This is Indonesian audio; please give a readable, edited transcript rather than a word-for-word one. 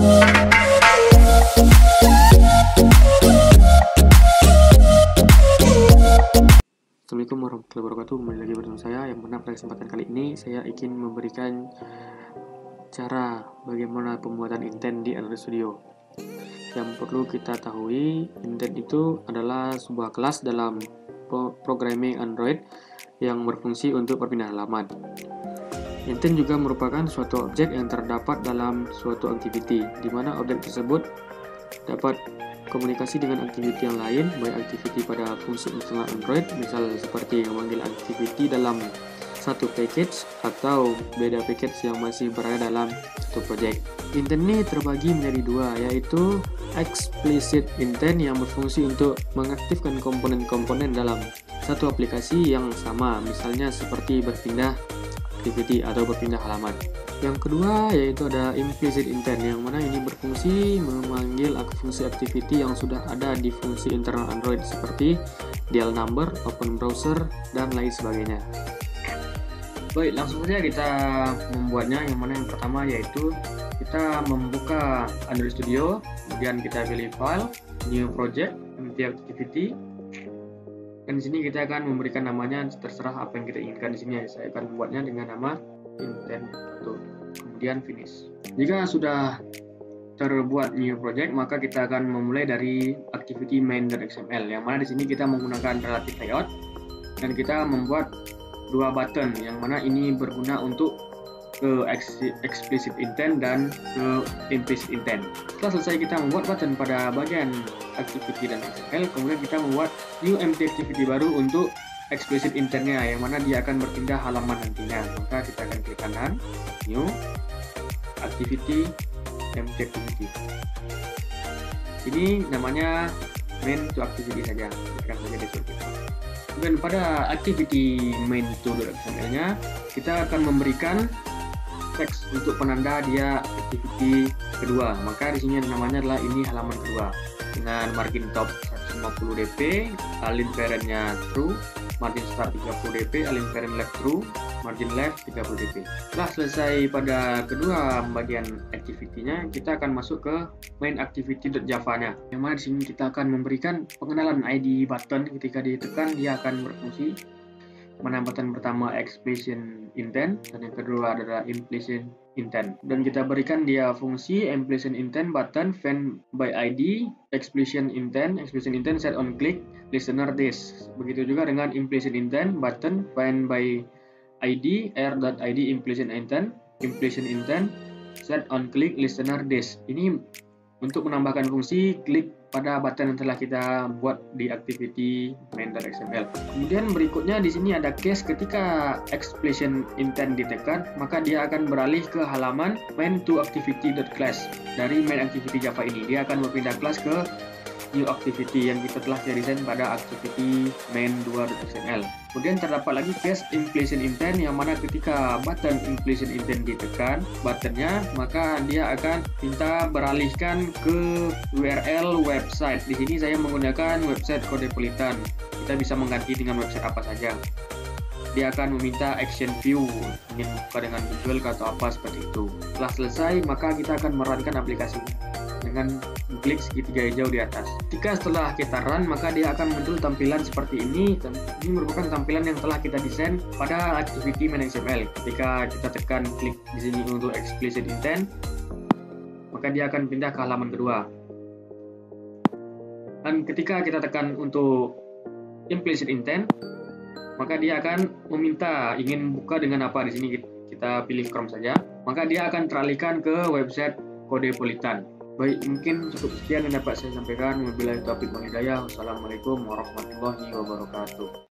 Assalamualaikum warahmatullahi wabarakatuh. Kembali lagi bersama saya. Yang mana pada kesempatan kali ini saya ingin memberikan cara bagaimana pembuatan intent di Android Studio. Yang perlu kita tahu, intent itu adalah sebuah kelas dalam programming Android yang berfungsi untuk perpindahan halaman. Intent juga merupakan suatu objek yang terdapat dalam suatu activity, di mana objek tersebut dapat komunikasi dengan activity yang lain, baik activity pada fungsi internal Android, misal seperti memanggil activity dalam satu package atau beda package yang masih berada dalam satu project. Intent ini terbagi menjadi dua, yaitu explicit intent yang berfungsi untuk mengaktifkan komponen-komponen dalam satu aplikasi yang sama, misalnya seperti berpindah activity atau berpindah halaman. Yang kedua yaitu ada implicit intent, yang mana ini berfungsi memanggil fungsi activity yang sudah ada di fungsi internal Android seperti dial number, open browser, dan lain sebagainya. Baik, langsung saja kita membuatnya. Yang mana yang pertama yaitu kita membuka Android Studio, kemudian kita pilih file, new project, empty activity. Dan di sini kita akan memberikan namanya terserah apa yang kita inginkan. Di sini saya akan membuatnya dengan nama intent tuh, kemudian finish. Jika sudah terbuat new project, maka kita akan memulai dari activity main.xml, yang mana di sini kita menggunakan relative layout dan kita membuat dua button, yang mana ini berguna untuk ke explicit intent dan ke implicit intent. Setelah selesai kita membuat button pada bagian activity dan XML, kemudian kita membuat new empty activity baru untuk explicit intentnya, yang mana dia akan berpindah halaman nantinya. Maka kita akan klik kanan, new activity, empty activity. Ini namanya main to activity saja, berikan saja deskripsi. Kemudian pada activity main to XML-nya kita akan memberikan teks untuk penanda dia activity kedua. Maka di sini namanya adalah ini halaman kedua dengan margin top 150 dp, align parent-nya true, margin start 30 dp, align parent left true, margin left 30 dp. Setelah selesai pada kedua bagian activity-nya, kita akan masuk ke main activity.java-nya. Yang mana di sini kita akan memberikan pengenalan ID button. Ketika ditekan dia akan berfungsi. Mana button pertama explicit intent dan yang kedua adalah implicit intent. Dan kita berikan dia fungsi implicit intent button find by ID, explicit intent set on click listener this. Begitu juga dengan implicit intent button find by ID r.id implicit intent set on click listener this. Ini untuk menambahkan fungsi klik pada button yang telah kita buat di activity main.xml. Kemudian berikutnya di sini ada case ketika explicit intent ditekan, maka dia akan beralih ke halaman main to activity.class. Dari main activity Java ini dia akan berpindah kelas ke new activity yang kita telah desain pada activity main2.xml. Kemudian terdapat lagi case implicit intent, yang mana ketika button implicit intent ditekan buttonnya, maka dia akan minta beralihkan ke URL website. Di sini saya menggunakan website Codepolitan. Kita bisa mengganti dengan website apa saja. Dia akan meminta action view, ingin buka dengan visual atau apa seperti itu. Setelah selesai, maka kita akan merankan aplikasi dengan klik segitiga hijau di atas. Jika setelah kita run, maka dia akan muncul tampilan seperti ini. Ini merupakan tampilan yang telah kita desain pada activity main.xml. Ketika kita tekan klik di sini untuk explicit intent, maka dia akan pindah ke halaman kedua. Dan ketika kita tekan untuk implicit intent, maka dia akan meminta ingin buka dengan apa. Di sini kita pilih Chrome saja, maka dia akan teralihkan ke website Codepolitan. Baik, mungkin cukup sekian yang dapat saya sampaikan. Wabillahi taufiq wal hidayah. Wassalamualaikum warahmatullahi wabarakatuh.